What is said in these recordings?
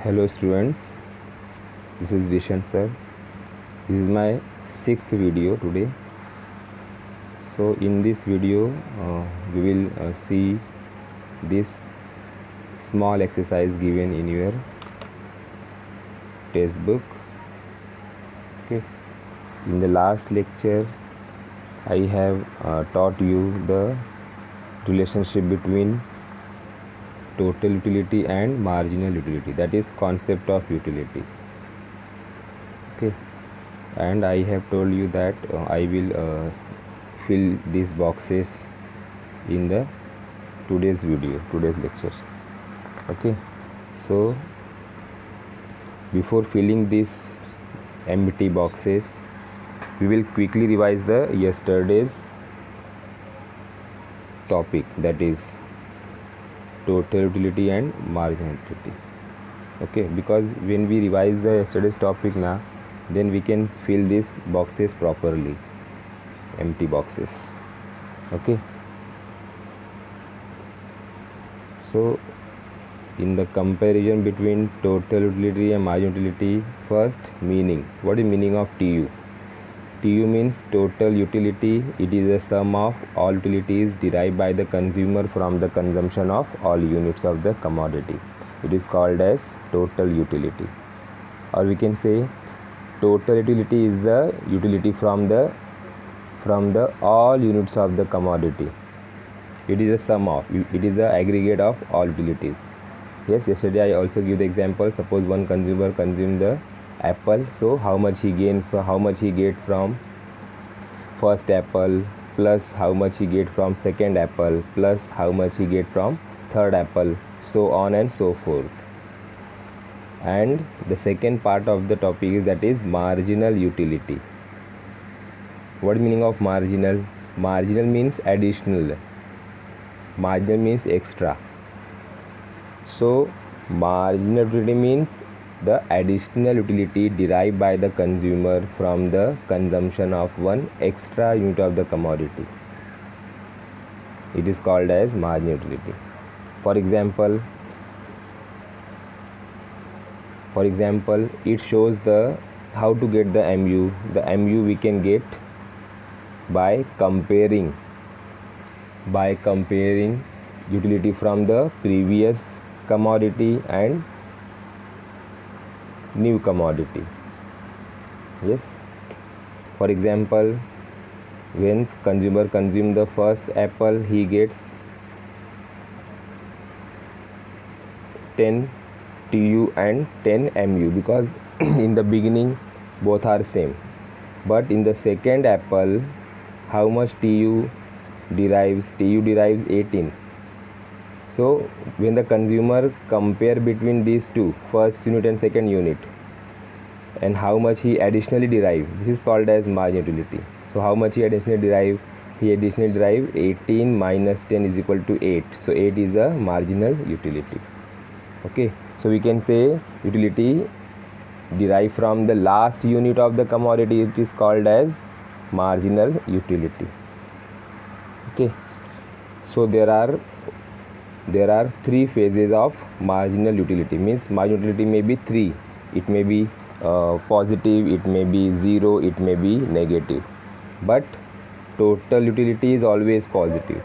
Hello students, this is Vishan sir. This is my 6th video today. So in this video we will see this small exercise given in your textbook. Okay. In the last lecture I have taught you the relationship between total utility and marginal utility, that is concept of utility. Okay, and I have told you that I will fill these boxes in the today's lecture. Okay, so before filling these empty boxes we will quickly revise the yesterday's topic, that is total utility and marginal utility. Okay, because when we revise the yesterday's topic now, then we can fill these boxes properly, empty boxes. Okay, so in the comparison between total utility and marginal utility, first meaning. What is meaning of TU? TU means total utility. It is a sum of all utilities derived by the consumer from the consumption of all units of the commodity. It is called as total utility. Or we can say total utility is the utility from the all units of the commodity. It is a sum of, it is the aggregate of all utilities. Yes, yesterday I also give the example. Suppose one consumer consume the apple, so how much he get from first apple, plus how much he get from second apple, plus how much he get from third apple, so on and so forth. And the second part of the topic is, that is marginal utility. What meaning of marginal? Marginal means additional, marginal means extra. So marginal utility means the additional utility derived by the consumer from the consumption of one extra unit of the commodity. It is called as marginal utility. For example, it shows the how to get the MU. The MU we can get by comparing utility from the previous commodity and new commodity. Yes, for example, when consumer consume the first apple, he gets 10 TU and 10 MU, because in the beginning both are same. But in the second apple, how much TU derives? TU derives 18. So when the consumer compare between these two, first unit and second unit, and how much he additionally derive, this is called as marginal utility. So how much he additionally derive? He additionally derive 18 minus 10 is equal to 8. So 8 is a marginal utility. Okay, so we can say utility derived from the last unit of the commodity, it is called as marginal utility. Okay, so there are 3 phases of marginal utility. Means marginal utility may be 3. It may be positive, it may be 0, it may be negative, but total utility is always positive.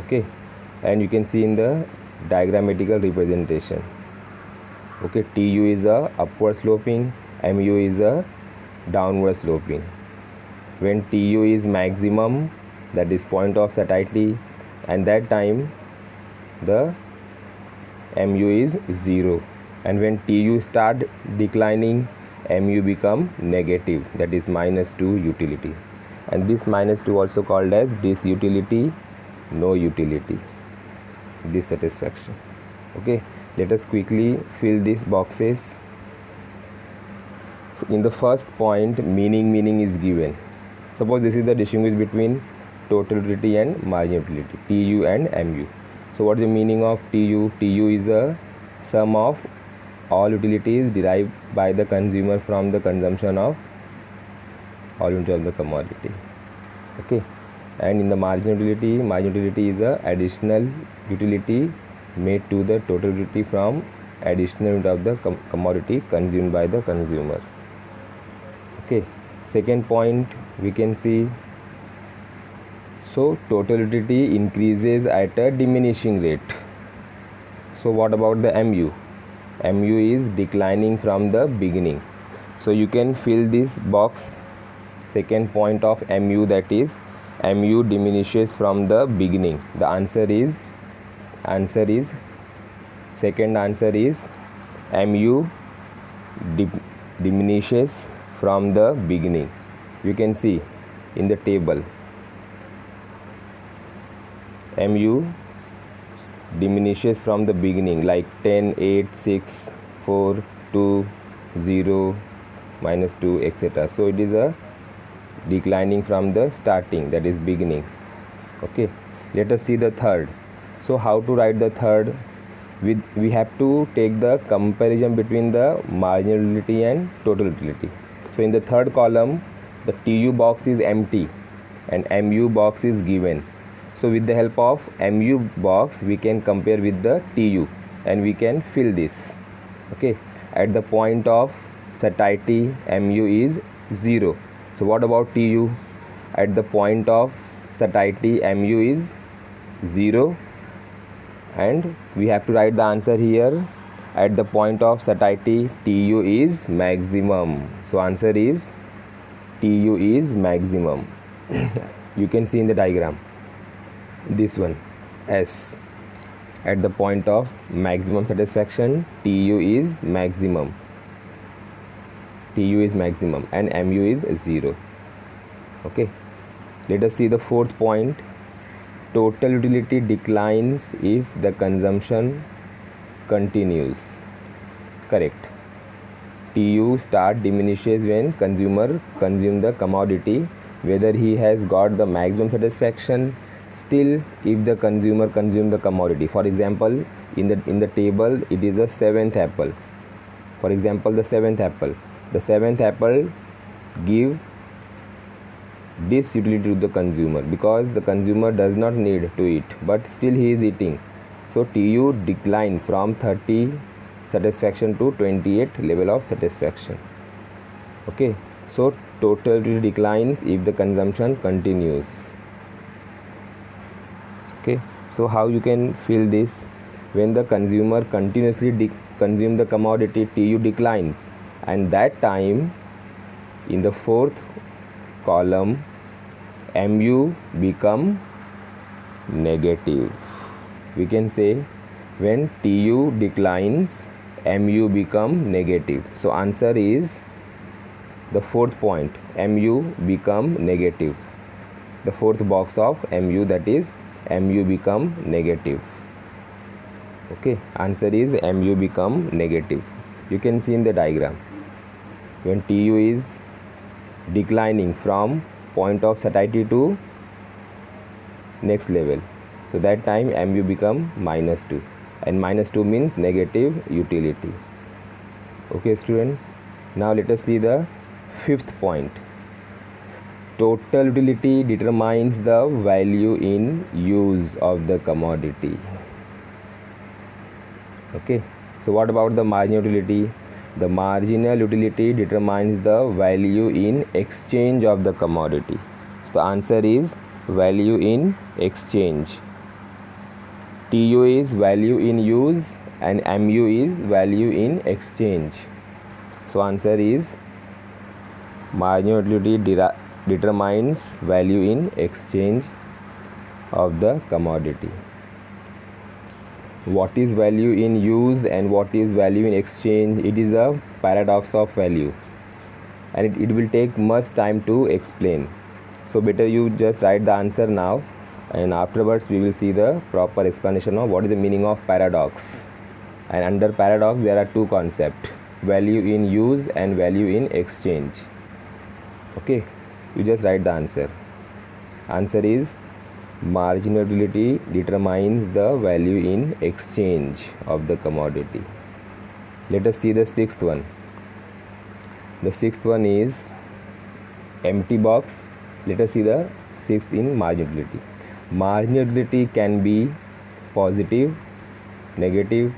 Okay, and you can see in the diagrammatical representation. Okay, TU is a upward sloping, MU is a downward sloping. When TU is maximum, that is point of satiety, and that time the MU is 0, and when TU start declining, MU become negative, that is -2 utility, and this -2 also called as disutility, no utility, dissatisfaction. Okay, let us quickly fill these boxes. In the first point, meaning is given. Suppose this is the distinguish between total utility and marginal utility, TU and MU. So what is the meaning of TU? TU is a sum of all utilities derived by the consumer from the consumption of all units of the commodity. Okay, and in the marginal utility is a additional utility made to the total utility from additional unit of the commodity consumed by the consumer. Okay, second point we can see, so total utility increases at a diminishing rate. So what about the MU? MU is declining from the beginning. So you can fill this box, second point of MU, that is MU diminishes from the beginning. The answer is second answer is MU diminishes from the beginning. You can see in the table, MU diminishes from the beginning, like 10, 8, 6, 4, 2, 0, minus 2, etc. So it is a declining from the starting, that is beginning. Okay, let us see the third. So how to write the third? We have to take the comparison between the marginal utility and total utility. So in the third column, the TU box is empty and MU box is given. So with the help of MU box, we can compare with the TU and we can fill this. Okay, at the point of satiety, MU is 0. So what about TU? At the point of satiety, MU is 0, and we have to write the answer here. At the point of satiety, TU is maximum. So answer is TU is maximum. You can see in the diagram, this one, S. At the point of maximum satisfaction, TU is maximum. TU is maximum and MU is 0. Okay, let us see the fourth point. Total utility declines if the consumption continues. Correct. TU start diminishes when consumer consume the commodity, whether he has got the maximum satisfaction. Still, if the consumer consume the commodity, for example, in the table it is a 7th apple. For example, the 7th apple give this utility to the consumer because the consumer does not need to eat, but still he is eating. So TU decline from 30 satisfaction to 28 level of satisfaction. Okay, so total utility declines if the consumption continues. Okay, so how you can fill this? When the consumer continuously consume the commodity, TU declines, and that time in the fourth column, MU become negative. We can say when TU declines, MU become negative. So answer is the fourth point, MU become negative. The fourth box of MU, that is MU become negative. Okay, answer is MU become negative. You can see in the diagram, when TU is declining from point of satiety to next level, so that time MU become -2, and -2 means negative utility. Okay students, now let us see the fifth point. Total utility determines the value in use of the commodity. Okay, so what about the marginal utility? The marginal utility determines the value in exchange of the commodity. So the answer is value in exchange. TU is value in use and MU is value in exchange. So answer is marginal utility determines value in exchange of the commodity. What is value in use and what is value in exchange? It is a paradox of value, and it will take much time to explain. So better you just write the answer now, and afterwards we will see the proper explanation of what is the meaning of paradox. And under paradox there are two concepts, value in use and value in exchange. Okay, you just write the answer. Answer is marginal utility determines the value in exchange of the commodity. Let us see the sixth one. The sixth one is empty box. Let us see the sixth in marginal utility. Marginal utility can be positive, negative,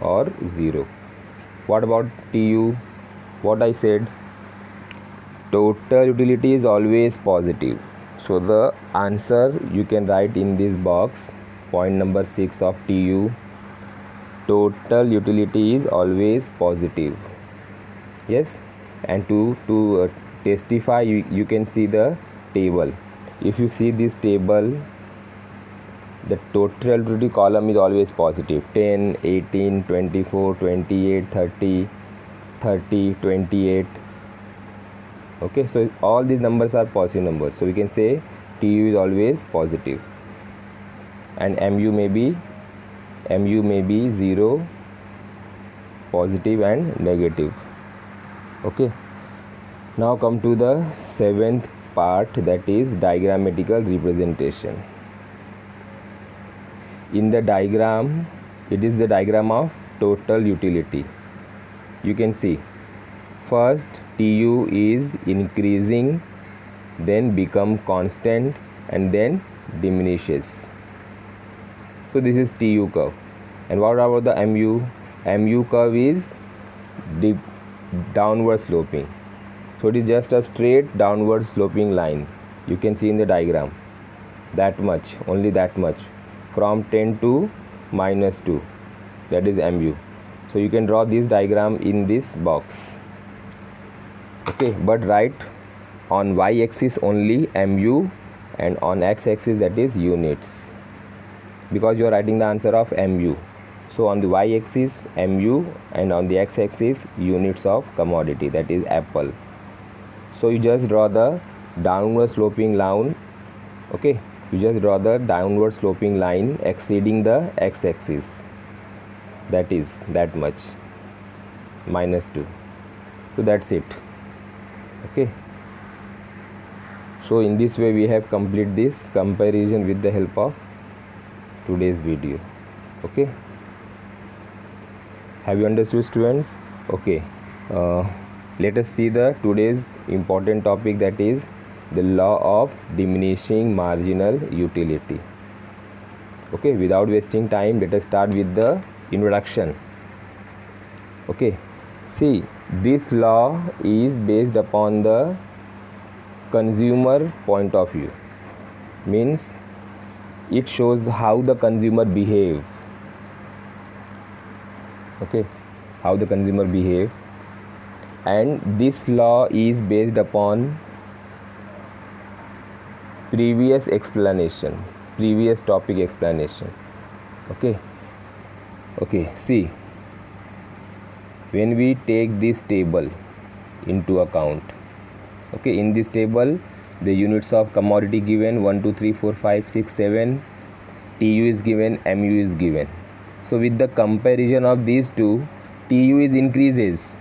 or 0. What about TU? What I said, total utility is always positive. So the answer you can write in this box, point number 6 of TU, total utility is always positive. Yes, and to testify, you can see the table. If you see this table, the total utility column is always positive: 10, 18, 24, 28, 30, 30, 28. Okay, so all these numbers are positive numbers, so we can say TU is always positive, and MU may be 0, positive and negative. Okay, now come to the 7th part, that is diagrammatical representation. In the diagram, it is the diagram of total utility. You can see first TU is increasing, then become constant, and then diminishes. So this is TU curve. And what about the MU? MU curve is downward sloping. So it is just a straight downward sloping line. You can see in the diagram, that much, only that much, from 10 to -2, that is MU. So you can draw this diagram in this box. Okay, but write on y-axis only MU, and on x-axis that is units, because you are writing the answer of MU. So on the y-axis MU, and on the x-axis units of commodity, that is apple. So you just draw the downward sloping line. Okay, you just draw the downward sloping line exceeding the x-axis, that is that much, -2. So that's it. Okay, so in this way we have completed this comparison with the help of today's video. Okay, have you understood, students? Okay, let us see the today's important topic, that is the law of diminishing marginal utility. Okay, without wasting time, let us start with the introduction. Okay, see, this law is based upon the consumer point of view, means it shows how the consumer behave. Okay, how the consumer behave, and this law is based upon previous topic explanation. Okay, see, when we take this table into account, okay, in this table the units of commodity given 1 2 3 4 5 6 7, TU is given, MU is given. So with the comparison of these two, TU is increasing.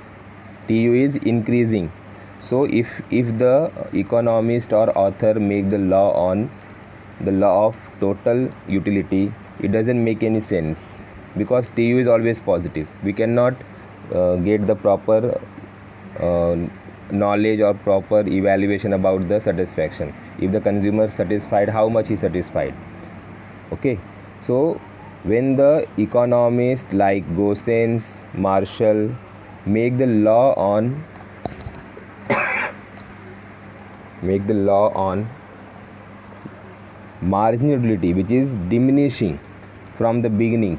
So if the economist or author make the law of total utility, it doesn't make any sense, because TU is always positive. We cannot get the proper knowledge or proper evaluation about the satisfaction. If the consumer satisfied, how much he satisfied. Okay, so when the economists like Gossens, Marshall make the law on marginal utility, which is diminishing from the beginning,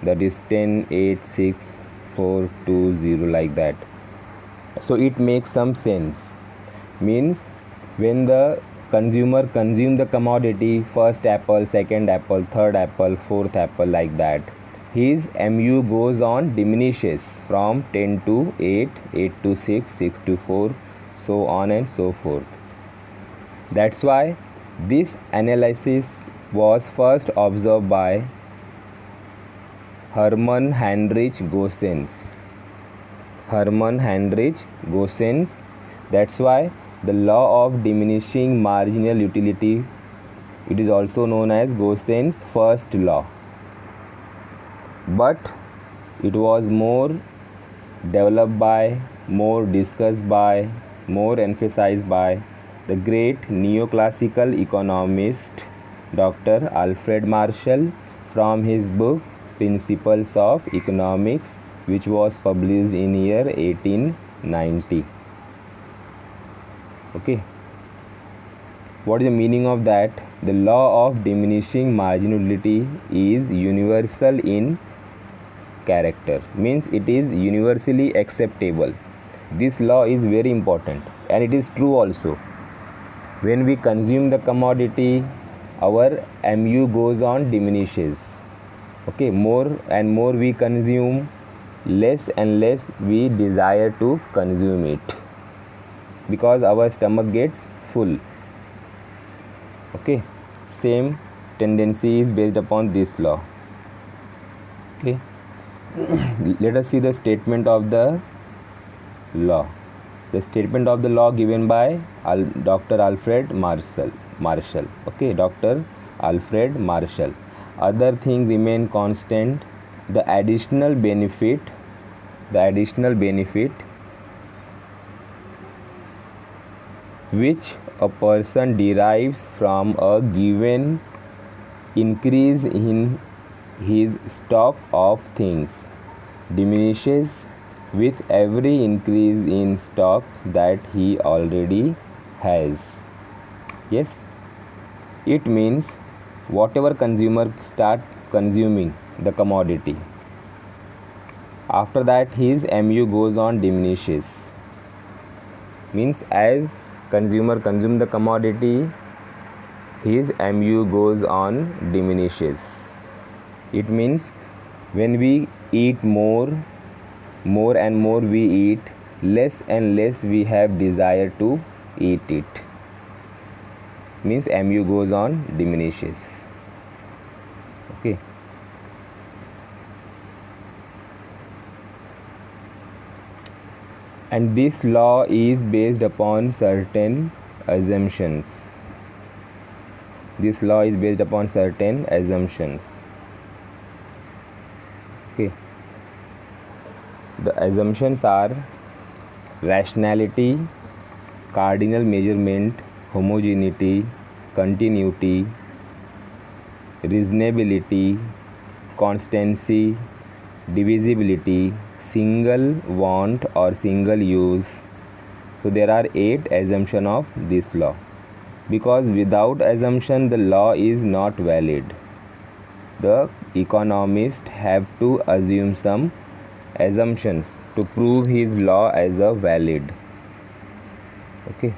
that is 10, 8, 6, 4, 2, 0, like that. So it makes some sense, means when the consumer consume the commodity, first apple, second apple, third apple, fourth apple, like that, his MU goes on diminishes from 10 to 8, 8 to 6, 6 to 4, so on and so forth. That's why this analysis was first observed by Hermann Heinrich Gossens. That's why the law of diminishing marginal utility, it is also known as Gossens' first law. But it was more developed by, more discussed by, more emphasized by the great neoclassical economist Dr. Alfred Marshall from his book Principles of Economics, which was published in year 1890. Okay, what is the meaning of that? The law of diminishing marginality is universal in character, means it is universally acceptable. This law is very important and it is true also. When we consume the commodity, our MU goes on diminishes. Okay, more and more we consume, less and less we desire to consume it, because our stomach gets full. Okay, same tendency is based upon this law. Okay, let us see the statement of the law. The statement of the law given by Dr. Alfred Marshall. Okay, Dr. Alfred Marshall. Other things remain constant. The additional benefit which a person derives from a given increase in his stock of things diminishes with every increase in stock that he already has. Yes, it means whatever consumer start consuming the commodity, after that his MU goes on diminishes. Means as consumer consume the commodity, his MU goes on diminishes. It means when we eat more and more we eat, less and less we have desire to eat it. Means MU goes on diminishes. Okay. And this law is based upon certain assumptions. This law is based upon certain assumptions. Okay. The assumptions are rationality, cardinal measurement, homogeneity, continuity, reasonability, constancy, divisibility, single want or single use. So there are 8 assumptions of this law, because without assumption the law is not valid. The economist have to assume some assumptions to prove his law as a valid. Okay,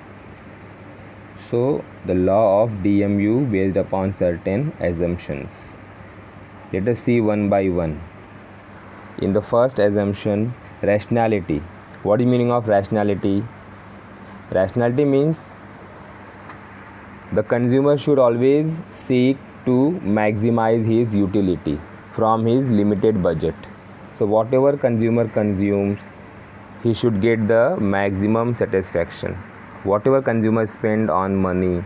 so the law of DMU based upon certain assumptions. Let us see one by one. In the first assumption, rationality. What is the meaning of rationality? Rationality means the consumer should always seek to maximize his utility from his limited budget. So whatever consumer consumes, he should get the maximum satisfaction. Whatever consumer spend on money,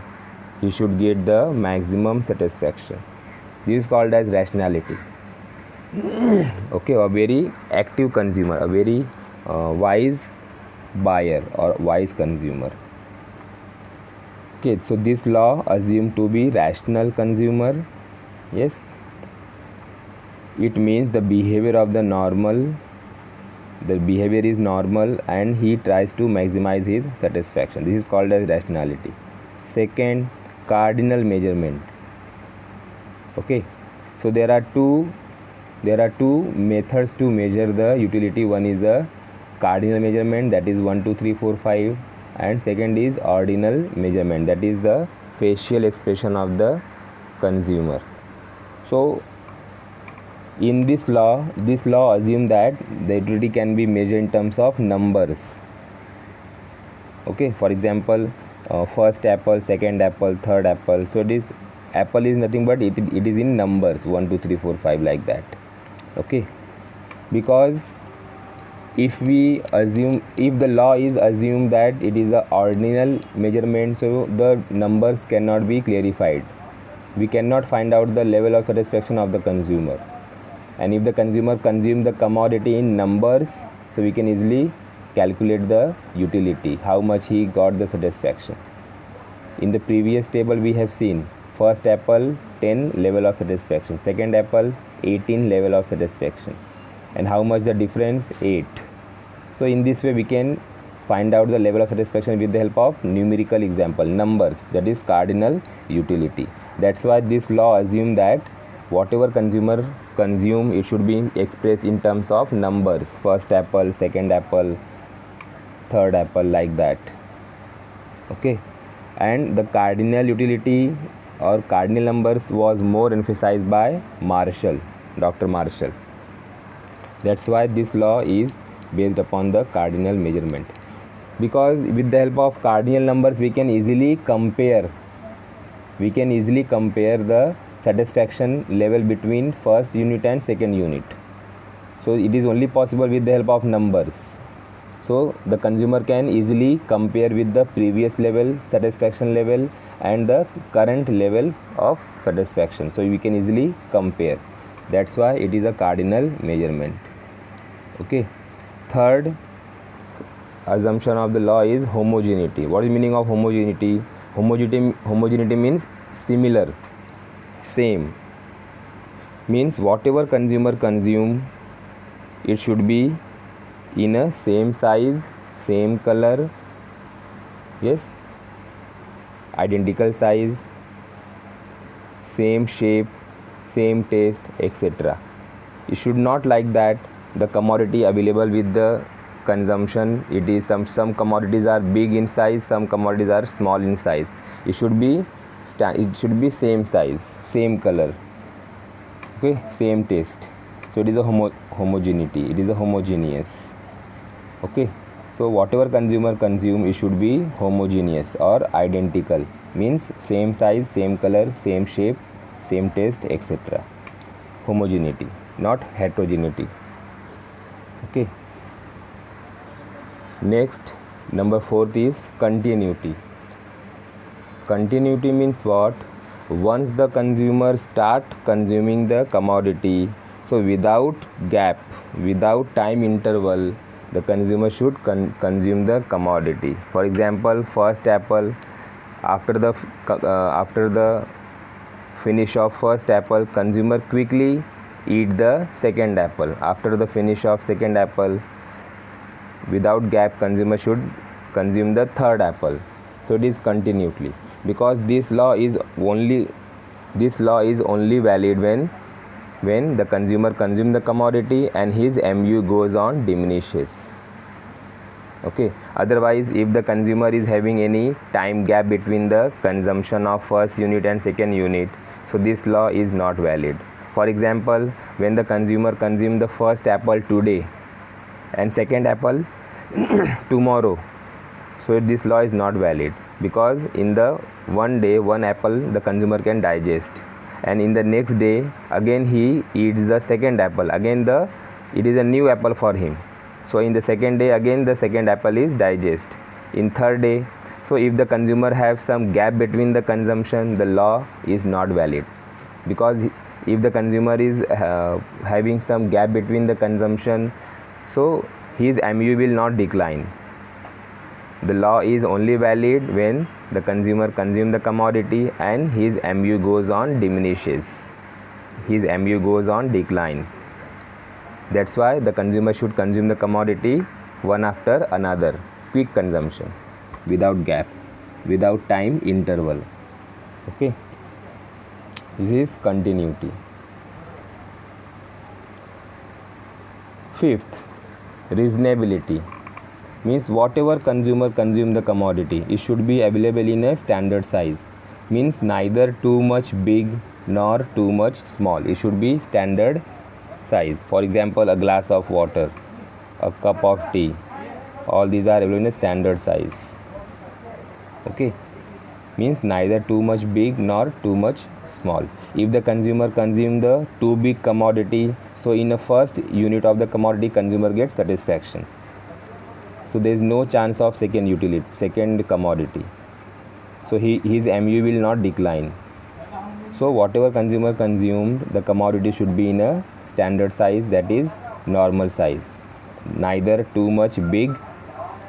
he should get the maximum satisfaction. This is called as rationality. Okay, a very active consumer, a very wise buyer or wise consumer. Okay, so this law assumed to be rational consumer. Yes, it means the behavior is normal and he tries to maximize his satisfaction. This is called as rationality. Second, cardinal measurement. Okay, so there are two methods to measure the utility. One is the cardinal measurement, that is 1 2 3 4 5, and second is ordinal measurement, that is the facial expression of the consumer. So in this law assumes that the utility can be measured in terms of numbers. Okay, for example, first apple, second apple, third apple. So this apple is nothing but it is in numbers 1 2 3 4 5 like that. Okay, because if the law is assumed that it is a ordinal measurement, so the numbers cannot be clarified. We cannot find out the level of satisfaction of the consumer. And if the consumer consumes the commodity in numbers, so we can easily calculate the utility, how much he got the satisfaction. In the previous table we have seen first apple 10 level of satisfaction, second apple 18 level of satisfaction. And how much the difference? 8. So in this way we can find out the level of satisfaction with the help of numerical example, numbers, that is cardinal utility. That's why this law assumes that whatever consumer consume, it should be expressed in terms of numbers, first apple, second apple, third apple, like that. Okay. And the cardinal utility or cardinal numbers was more emphasized by Marshall, Dr. Marshall. That's why this law is based upon the cardinal measurement, because with the help of cardinal numbers we can easily compare the satisfaction level between first unit and second unit. So it is only possible with the help of numbers. So the consumer can easily compare with the previous level, satisfaction level, and the current level of satisfaction. So we can easily compare. That's why it is a cardinal measurement. Okay. Third assumption of the law is homogeneity. What is the meaning of homogeneity? Homogeneity means similar, same. Means whatever consumer consume, it should be in a same size, same color, yes, identical size, same shape, same taste, etc. It should not like that the commodity available with the consumption, it is some commodities are big in size, some commodities are small in size. It should be same size, same color, okay, same taste. So it is a homogeneity, it is a homogeneous. Okay. So whatever consumer consume, it should be homogeneous or identical, means same size, same color, same shape, same taste, etc. Homogeneity, not heterogeneity. Okay. Next, number 4th is continuity. Continuity means what? Once the consumer start consuming the commodity, so without gap, without time interval, the consumer should consume the commodity. For example, first apple, after the finish of first apple, consumer quickly eat the second apple. After the finish of second apple, without gap, consumer should consume the third apple. So it is continuously, because this law is only valid when the consumer consume the commodity and his MU goes on diminishes. Okay. Otherwise, if the consumer is having any time gap between the consumption of first unit and second unit, so this law is not valid. For example, when the consumer consume the first apple today and second apple tomorrow, so this law is not valid, because in the one day one apple the consumer can digest, and in the next day again he eats the second apple, again it is a new apple for him. So in the second day again the second apple is digest, in third day. So if the consumer have some gap between the consumption, the law is not valid, because if the consumer is having some gap between the consumption, so his MU will not decline. The law is only valid when the consumer consume the commodity and his MU goes on diminishes, his MU goes on decline. That's why the consumer should consume the commodity one after another, quick consumption, without gap, without time interval. Okay. This is continuity. 5th, reasonability. Means whatever consumer consume the commodity, it should be available in a standard size. Means neither too much big nor too much small. It should be standard size. For example, a glass of water, a cup of tea, all these are available in a standard size. Okay. Means neither too much big nor too much small. If the consumer consume the too big commodity, so in the first unit of the commodity, consumer gets satisfaction. So there is no chance of second commodity. So his MU will not decline. So whatever consumer consumed, the commodity should be in a standard size, that is normal size. Neither too much big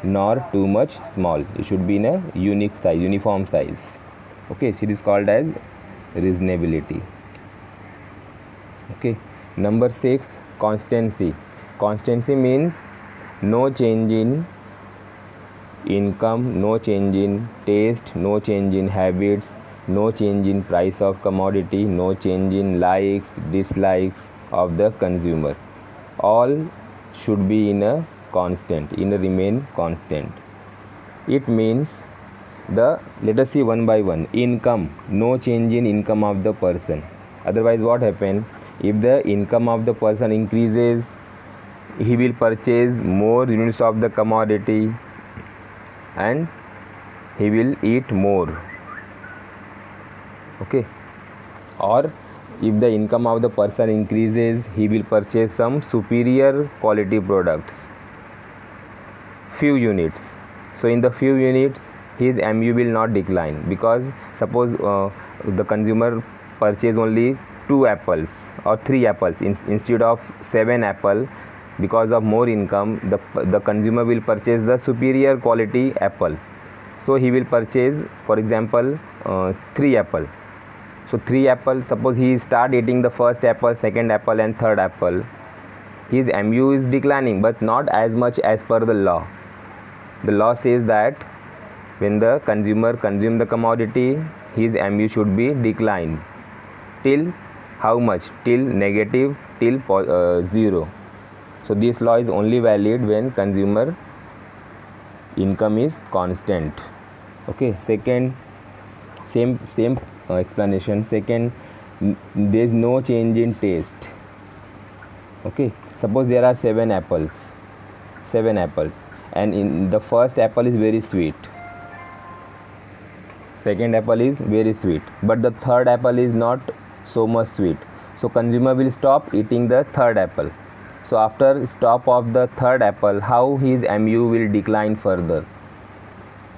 nor too much small. It should be in a unique size, uniform size. Okay, so it is called as reasonability. Okay. Number 6, constancy. Constancy means no change in income, no change in taste, no change in habits, no change in price of commodity, no change in likes, dislikes of the consumer. All should be in a constant, in a remain constant. It means let us see one by one. Income, no change in income of the person. Otherwise what happen? If the income of the person increases, he will purchase more units of the commodity and he will eat more. Okay. Or if the income of the person increases, he will purchase some superior quality products, few units. So in the few units his MU will not decline, because suppose the consumer purchase only 2 apples or 3 apples instead of 7 apple. Because of more income, the consumer will purchase the superior quality apple. So he will purchase, for example, 3 apple. So 3 apple, suppose he start eating the first apple, second apple and third apple, his MU is declining, but not as much as per the law. The law says that when the consumer consume the commodity, his MU should be declined till how much? Till negative, till 0. So this law is only valid when consumer income is constant. Okay. Second, same explanation. Second, there is no change in taste. Okay. Suppose there are 7 apples, and in the first apple is very sweet, second apple is very sweet, but the third apple is not so much sweet. So consumer will stop eating the third apple. So after stop of the third apple, how his MU will decline further?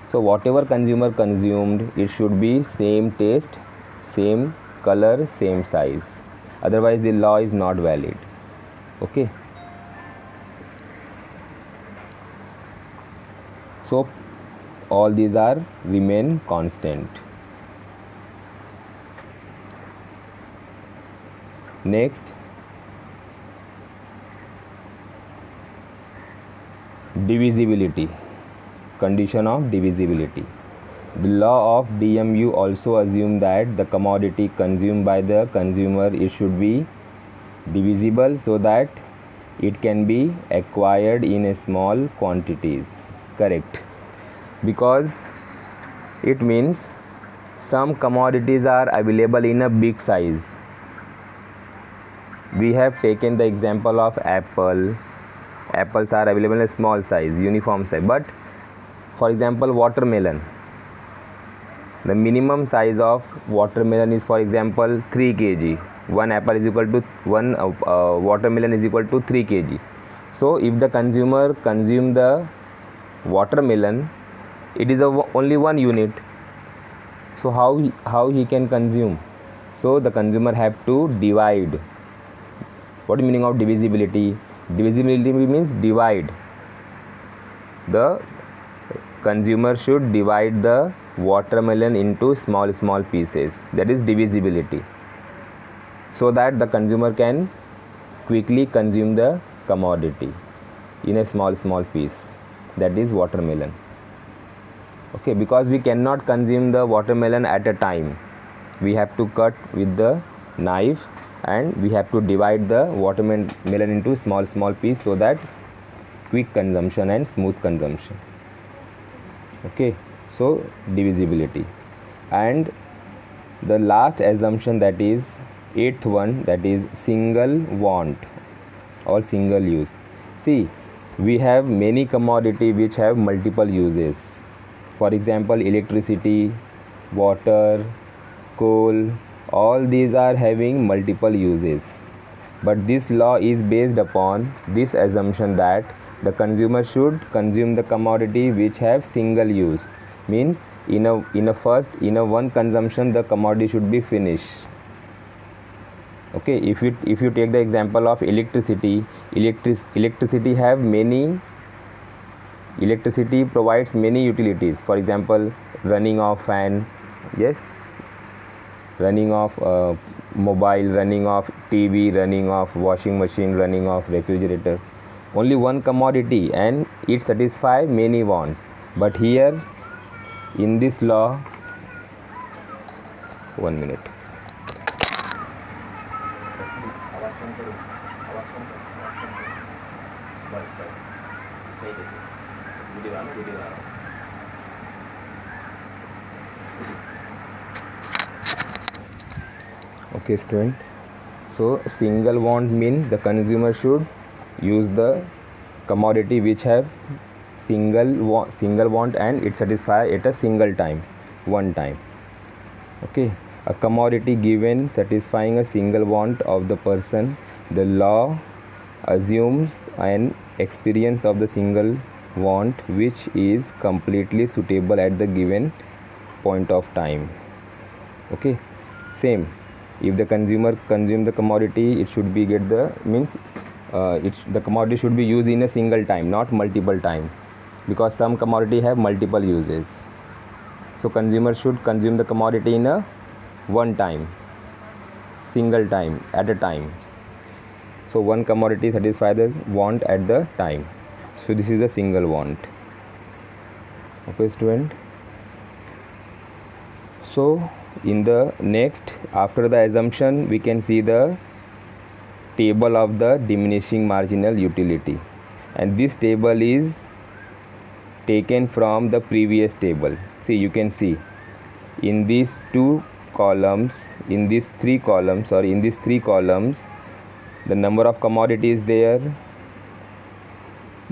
So whatever consumer consumed, it should be same taste, same color, same size. Otherwise the law is not valid. Okay. So all these are remain constant. Next, divisibility, condition of divisibility. The law of DMU also assumes that the commodity consumed by the consumer, it should be divisible so that it can be acquired in small quantities. Correct. Because it means some commodities are available in a big size. We have taken the example of apple. Apples are available in a small size, uniform size. But for example, watermelon, the minimum size of watermelon is, for example, 3 kg. One apple is equal to one watermelon is equal to 3 kg. So if the consumer consume the watermelon, it is only 1 unit. So how he can consume? So the consumer have to divide. What is meaning of divisibility? Divisibility means divide. The consumer should divide the watermelon into small pieces. That is divisibility. So that the consumer can quickly consume the commodity in a small piece. That is watermelon. Okay, because we cannot consume the watermelon at a time. We have to cut with the knife and we have to divide the watermelon into small piece, so that quick consumption and smooth consumption. Okay, so divisibility. And the last assumption, that is 8th one, that is single want or single use. See, we have many commodity which have multiple uses. For example, electricity, water, coal, all these are having multiple uses. But this law is based upon this assumption that the consumer should consume the commodity which have single use. Means in a one consumption the commodity should be finished. Okay, if you take the example of electricity, electricity have many. Electricity provides many utilities. For example, running of fan, yes, running of mobile, running off TV, running off washing machine, running off refrigerator. Only one commodity and it satisfies many wants. But here in this law, 1 minute. Okay, student. So single want means the consumer should use the commodity which have single want and it satisfy at a single time, one time. Okay, a commodity given satisfying a single want of the person. The law assumes an experience of the single want which is completely suitable at the given point of time. Okay, same. If the consumer consume the commodity, it should be get the means the commodity should be used in a single time, not multiple time, because some commodity have multiple uses. So consumer should consume the commodity in a one time, single time, at a time. So one commodity satisfy the want at the time. So this is a single want. Okay, student. So in the next, after the assumption, we can see the table of the diminishing marginal utility, and this table is taken from the previous table. See, you can see in these two columns, in these three columns, or in these three columns, the number of commodities there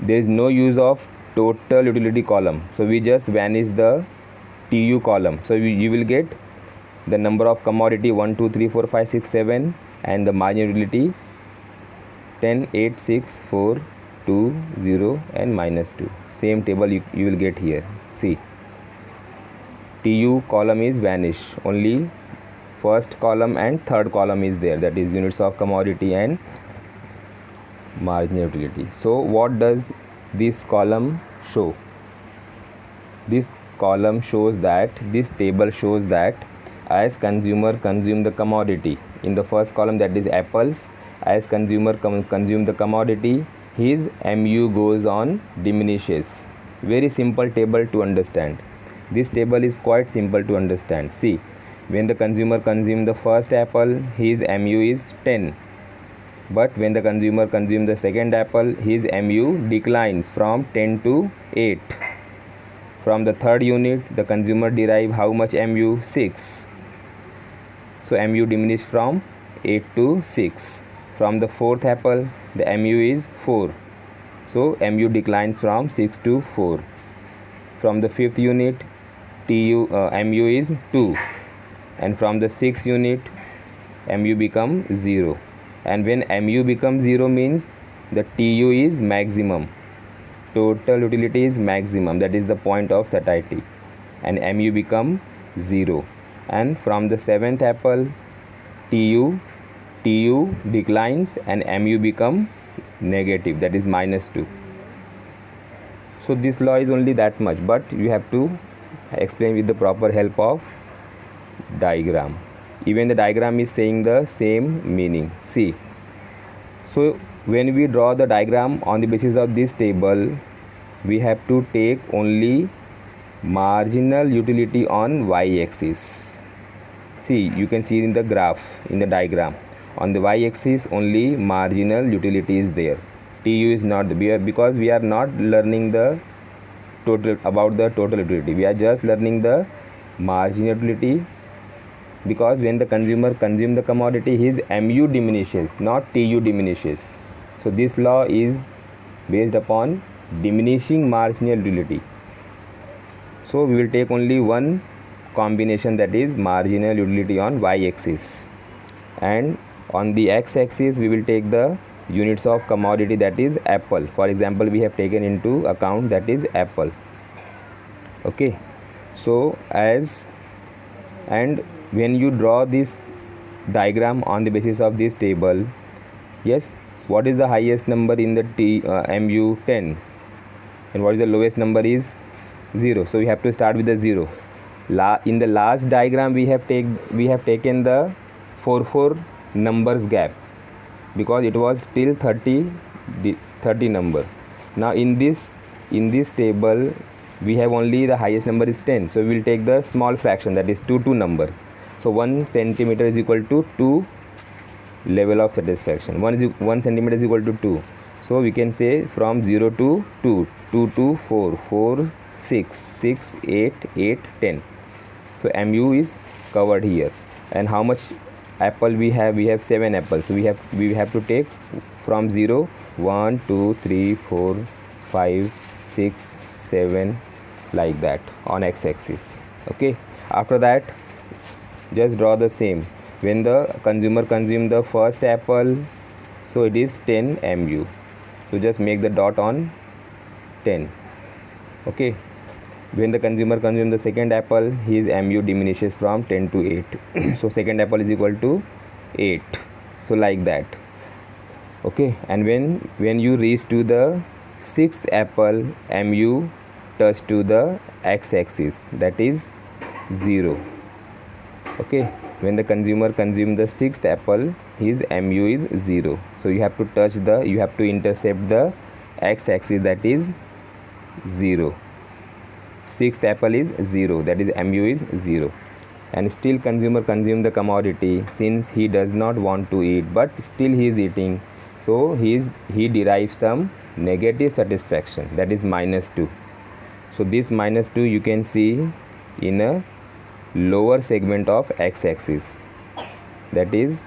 is no use of total utility column, so we just vanish the TU column. So you will get the number of commodity 1 2 3 4 5 6 7 and the marginal utility 10 8 6 4 2 0 and -2. Same table you will get here. See, TU column is vanished, only first column and third column is there, that is units of commodity and marginal utility. So what does this column show? This column shows that, this table shows that as consumer consume the commodity, in the first column, that is apples, as consumer consume the commodity, his MU goes on diminishes. Very simple table to understand. This table is quite simple to understand. See, when the consumer consume the first apple, his MU is 10, but when the consumer consume the second apple, his MU declines from 10 to 8. From the third unit, the consumer derive how much MU? 6. So MU diminished from 8 to 6. From the fourth apple, the MU is 4. So MU declines from 6 to 4. From the fifth unit, MU is 2. And from the sixth unit, MU become 0. And when MU becomes 0 means the TU is maximum. Total utility is maximum, that is the point of satiety, and MU become 0. And from the seventh apple, TU declines and MU become negative, that is -2. So this law is only that much, but you have to explain with the proper help of diagram. Even the diagram is saying the same meaning. See, so when we draw the diagram on the basis of this table, we have to take only marginal utility on y-axis. See, you can see in the graph, in the diagram, on the y-axis only marginal utility is there. TU is not there, because we are not learning the total, about the total utility. We are just learning the marginal utility, because when the consumer consume the commodity, his MU diminishes, not TU diminishes. So this law is based upon diminishing marginal utility. So we will take only one combination, that is marginal utility on y-axis, and on the x-axis we will take the units of commodity, that is apple. For example, we have taken into account that is apple. Okay, so and when you draw this diagram on the basis of this table, yes, what is the highest number in the MU? 10, and what is the lowest number is 0. So we have to start with the 0. In the last diagram we have taken the 4 numbers gap, because it was still 30 number. Now in this table we have only the highest number is 10, so we will take the small fraction, that is 2 numbers. So 1 centimeter is equal to 2 level of satisfaction. 1 centimeter is equal to 2. So we can say from 0 to 2, 2 to 4, 4, 6, 6, 8, 8, 10. So mu is covered here. And how much apple we have? We have 7 apples. So we have to take from 0, 1, 2, 3, 4, 5, 6, 7, like that on x-axis. Okay. After that, just draw the same. When the consumer consume the first apple, so it is 10 mu. So just make the dot on 10. Okay. When the consumer consume the second apple, his mu diminishes from 10 to 8. So second apple is equal to 8. So like that. Okay. And when you reach to the sixth apple, mu touch to the x-axis, that is 0. Okay. When the consumer consume the sixth apple, his mu is 0. So you have to intercept the x-axis, that is 0. Sixth apple is 0, that is mu is 0. And still consumer consume the commodity, since he does not want to eat, but still he is eating. So he derives some negative satisfaction, that is -2. So this -2 you can see in a lower segment of x-axis, that is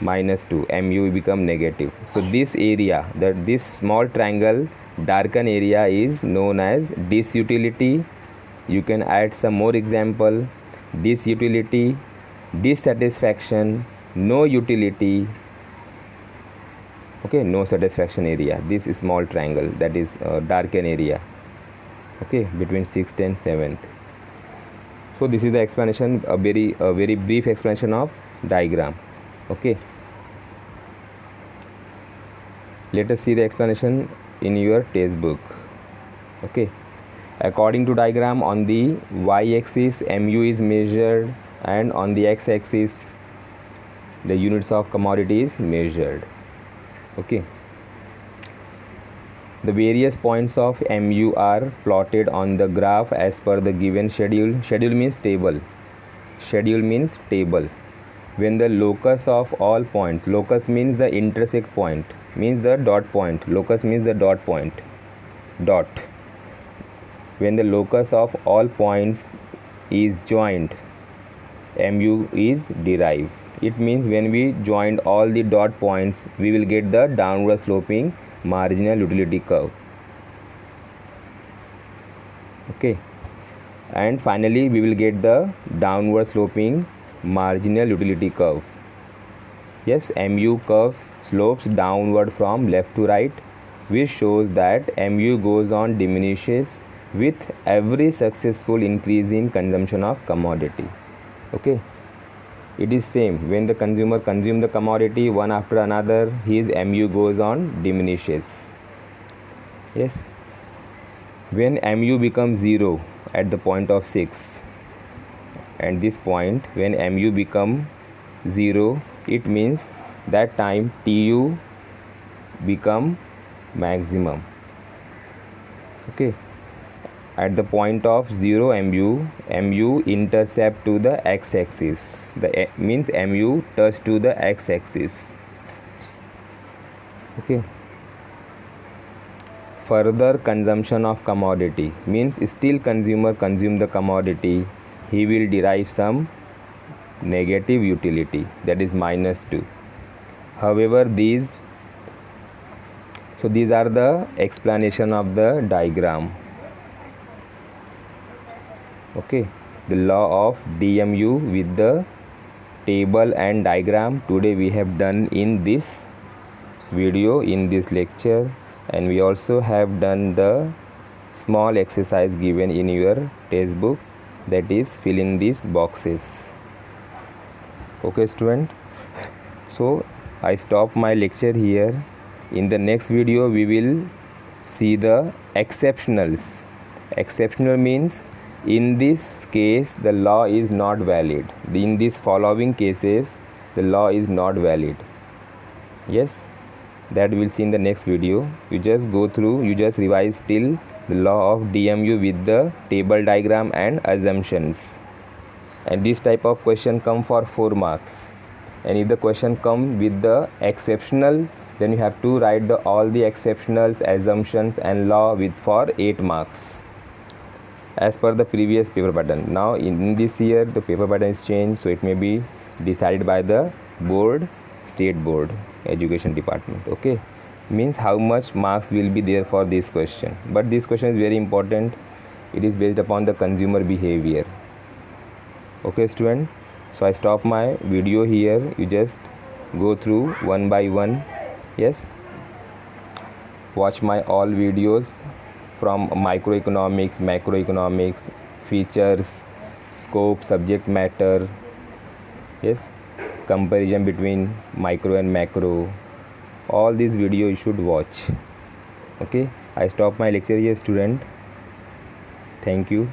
-2, mu become negative. So this area, this small triangle darken area is known as disutility. You can add some more example: disutility, dissatisfaction, no utility. Okay, no satisfaction area, this small triangle, that is darken area. Okay, between 6th and 7th. So this is the explanation, a very brief explanation of diagram. Okay, let us see the explanation in your textbook. Okay, according to diagram, on the y-axis mu is measured, and on the x-axis the units of commodity is measured. Okay, the various points of mu are plotted on the graph as per the given schedule. Schedule means table. Schedule means table. When the locus of all points, locus means the intersect point, means the dot point. Locus means the dot point. Dot. When the locus of all points is joined, mu is derived. It means when we joined all the dot points, we will get the downward sloping marginal utility curve. Okay, and finally we will get the downward sloping marginal utility curve. Yes, mu curve slopes downward from left to right, which shows that mu goes on diminishes with every successful increase in consumption of commodity. Okay, it is same. When the consumer consume the commodity one after another, his mu goes on diminishes. Yes, when mu becomes 0 at the point of 6, and this point when mu become 0, it means that time tu become maximum. Okay, at the point of 0 mu intercept to the x-axis, means mu touch to the x-axis. Okay, further consumption of commodity means still consumer consume the commodity, he will derive some negative utility, that is -2. However, these are the explanation of the diagram. Okay, the law of DMU with the table and diagram today we have done in this video, in this lecture, and we also have done the small exercise given in your textbook, that is fill in these boxes. Okay student, so I stop my lecture here. In the next video we will see the exceptionals. Exceptional means in this case the law is not valid. In these following cases the law is not valid. Yes, that we'll see in the next video. You just go through, you just revise till the law of DMU with the table diagram and assumptions. And this type of question come for 4 marks. And if the question come with the exceptional, then you have to write all the exceptionals, assumptions and law with for 8 marks as per the previous paper pattern. Now in this year the paper pattern is changed, so it may be decided by the board, state board, education department. Okay, means how much marks will be there for this question. But this question is very important. It is based upon the consumer behavior. Okay student, so I stop my video here. You just go through one by one. Yes, watch my all videos from microeconomics, macroeconomics, features, scope, subject matter. Yes, comparison between micro and macro. All these video you should watch. Okay, I stop my lecture here student. Thank you.